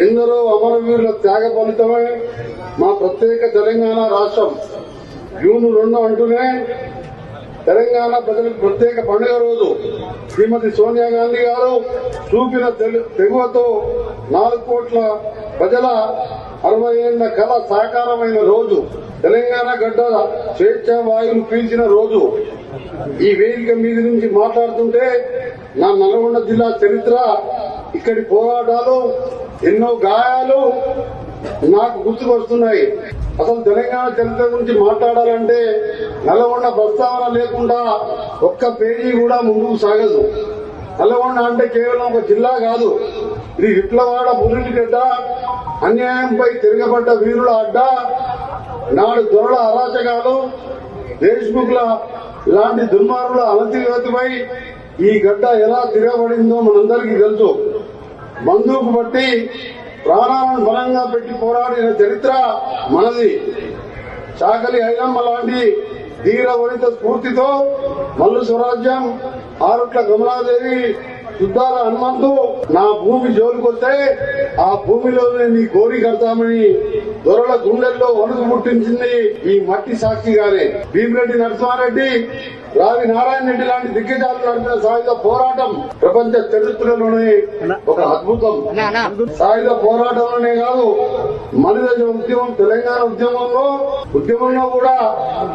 ఎందరో అమరవీరుల త్యాగ ఫలితమే మా ప్రత్యేక తెలంగాణ రాష్ట్రం. జూన్ 2 అంటూనే తెలంగాణ ప్రజలకు ప్రత్యేక పండుగ రోజు. శ్రీమతి సోనియా గాంధీ గారు చూపిన తెగువతో 4 కోట్ల ప్రజల 60 ఏళ్ల కళ సాకారమైన రోజు. తెలంగాణ గడ్డ స్వేచ్ఛ వాయువులు పీల్చిన రోజు. ఈ వేదిక మీద నుంచి మాట్లాడుతుంటే నా నల్గొండ జిల్లా చరిత్ర, ఇక్కడి పోరాటాలు, ఎన్నో గాయాలు నాకు గుర్తుకొస్తున్నాయి. అసలు తెలంగాణ చరిత్ర గురించి మాట్లాడాలంటే నల్గొండ ప్రస్తావన లేకుండా ఒక్క పేజీ కూడా ముందుకు సాగదు. నల్గొండ అంటే కేవలం ఒక జిల్లా కాదు, ఇది విప్లవాడ పురిటిగడ్డ, అన్యాయంపై తిరగబడ్డ వీరుల అడ్డ. నాడు దొరల అరాచకాలు, దేశ్ముఖుల లాంటి దుర్మార్గుల అణచివేతపై ఈ గడ్డ ఎలా తిరగబడిందో మనందరికీ తెలుసు. బందూకు బట్టి ప్రాణాలను బలంగా పెట్టి పోరాడిన చరిత్ర మనది. చాకలి ఐలమ్మ లాంటి ధీర వనిత స్ఫూర్తితో మల్లు స్వరాజ్యం, ఆరుట్ల కమలాదేవి, సుద్దాల హనుమంతు నా భూమి జోలికొస్తే ఆ భూమిలోనే నీ గోరి కడతామని దొరల గుండెల్లో వణుకు పుట్టించింది ఈ మట్టి సాక్షిగానే. భీమిరెడ్డి నరసింహారెడ్డి, రావి నారాయణ రెడ్డి లాంటి దిగ్గజాలు నడిపిన సాయుధ పోరాటం ప్రపంచ చరిత్రలోనే ఒక అద్భుతం. సాయుధ పోరాటంలోనే కాదు, మలిదశ ఉద్యమం, తెలంగాణ ఉద్యమంలో కూడా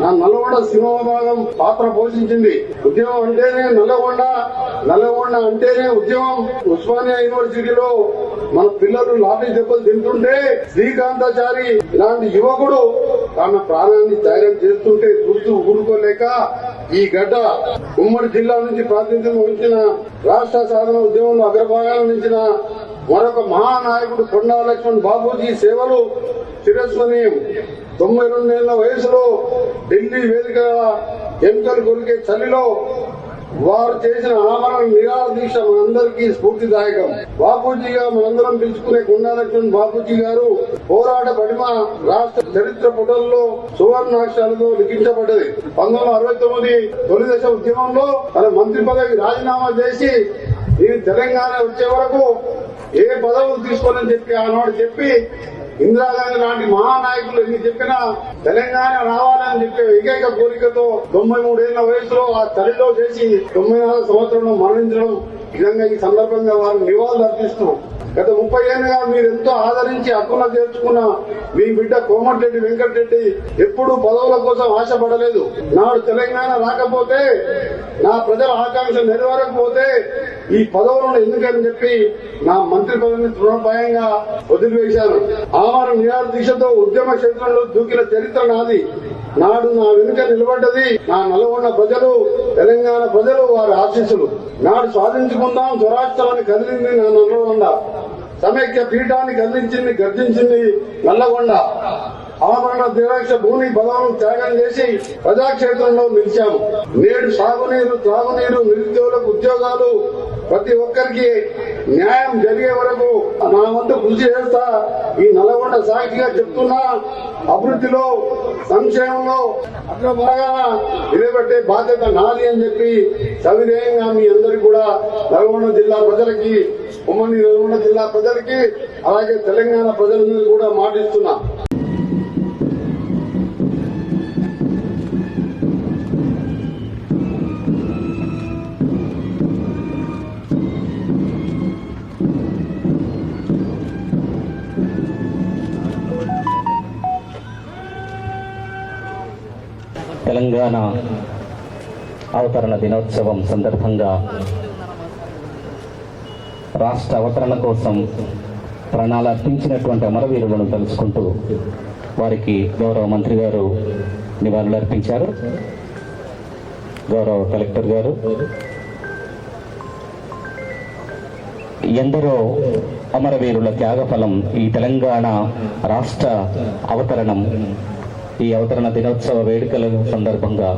నా నల్గొండ సింహభాగం పాత్ర పోషించింది. ఉద్యమం అంటేనే నల్గొండ అంటేనే ఉద్యమం. ఉస్మానియా యూనివర్సిటీలో మన పిల్లలు లాఠీ దెబ్బలు తింటుంటే శ్రీకాంతాచారి ఇలాంటి యువకుడు తన ప్రాణాన్ని త్యాగం చేస్తుంటే చూస్తూ ఊరుకోలేక ఈ గడ్డ ఉమ్మడి జిల్లా నుంచి ప్రాతినిధ్యం వహించిన, రాష్ట్ర సాధన ఉద్యమంలో అగ్రభాగాలు నిలిచిన మరొక మహానాయకుడు కొండా లక్ష్మణ్ బాబూజీ సేవలు చిరస్మరణీయం. 92 ఏళ్ల వయసులో ఢిల్లీ వేదికగా ఎన్నికలు కొరికే చలిలో వారు చేసిన ఆమరణ నిరాహార దీక్ష మనందరికీ స్ఫూర్తిదాయకం. బాపూజీగా మనందరం పిలుచుకునే కొండా లక్ష్మణ్ బాపూజీ గారు పోరాట పడిమ రాష్ట్ర చరిత్ర పుటల్లో సువర్ణాక్షరాలతో లిఖించబడ్డది. 1969 తొలి దశ ఉద్యమంలో తన మంత్రి పదవి రాజీనామా చేసి నేను తెలంగాణ వచ్చే వరకు ఏ పదవులు తీసుకోవాలని చెప్పి ఆనాడు చెప్పి, ఇందిరాగాంధీ లాంటి మహానాయకులు ఎన్ని చెప్పినా తెలంగాణ రావాలని చెప్పే ఏకైక కోరికతో 93 ఏళ్ల వయసులో ఆ చలిలో చేసి 94 సంవత్సరంలో మరణించడం నిజంగా ఈ సందర్భంగా వారు నివాళులు అర్పిస్తూ, గత 30 ఏళ్లుగా మీరు ఎంతో ఆదరించి హక్కున చేర్చుకున్న మీ బిడ్డ కోమటిరెడ్డి వెంకటరెడ్డి ఎప్పుడూ పదవుల కోసం ఆశపడలేదు. నాడు తెలంగాణ రాకపోతే, నా ప్రజల ఆకాంక్ష నెరవేరకపోతే ఈ పదవులను ఎందుకని చెప్పి నా మంత్రి పదవిని తృణప్రాయంగా వదిలివేశాను. ఆమరణ నిరాహార దీక్షతో ఉద్యమ క్షేత్రంలో దూకిన చరిత్ర నాది. నాడు నా వెనుక నిలబడ్డది నా నల్గొండ ప్రజలు, తెలంగాణ ప్రజలు, వారి ఆశీస్సులు. నాడు సాధించుకుందాం స్వరాష్ట్రాన్ని కదిలింది నా నల్గొండ. సమైక్య పీఠాన్ని గర్జించింది నల్లగొండ. ఆమరణ దీక్ష భూమి బలాలను త్యాగం చేసి ప్రజాక్షేత్రంలో నిలిచాము. నేడు సాగునీరు, త్రాగునీరు, నిరుద్యోగులకు ఉద్యోగాలు, ప్రతి ఒక్కరికి న్యాయం జరిగే వరకు నా వంతు కృషి చేస్తా. ఈ నల్గొండ సాక్షిగా చెప్తున్నా, అభివృద్ధిలో, సంక్షేమంలో అగ్రభాగాన నిలబెట్టే బాధ్యత నాది అని చెప్పి సవినయంగా మీ అందరికీ కూడా నల్గొండ జిల్లా ప్రజలకి, ఉమ్మడి నల్గొండ జిల్లా ప్రజలకి, అలాగే తెలంగాణ ప్రజలందరికీ కూడా మాటిస్తున్నా. తెలంగాణ అవతరణ దినోత్సవం సందర్భంగా రాష్ట్ర అవతరణ కోసం ప్రాణాలు అర్పించినటువంటి అమరవీరులను తలుచుకుంటూ వారికి గౌరవ మంత్రి గారు నివాళులు అర్పించారు. గౌరవ కలెక్టర్ గారు, ఎందరో అమరవీరుల త్యాగఫలం ఈ తెలంగాణ రాష్ట్ర అవతరణం. ఈ అవతరణ దినోత్సవ వేడుకల సందర్భంగా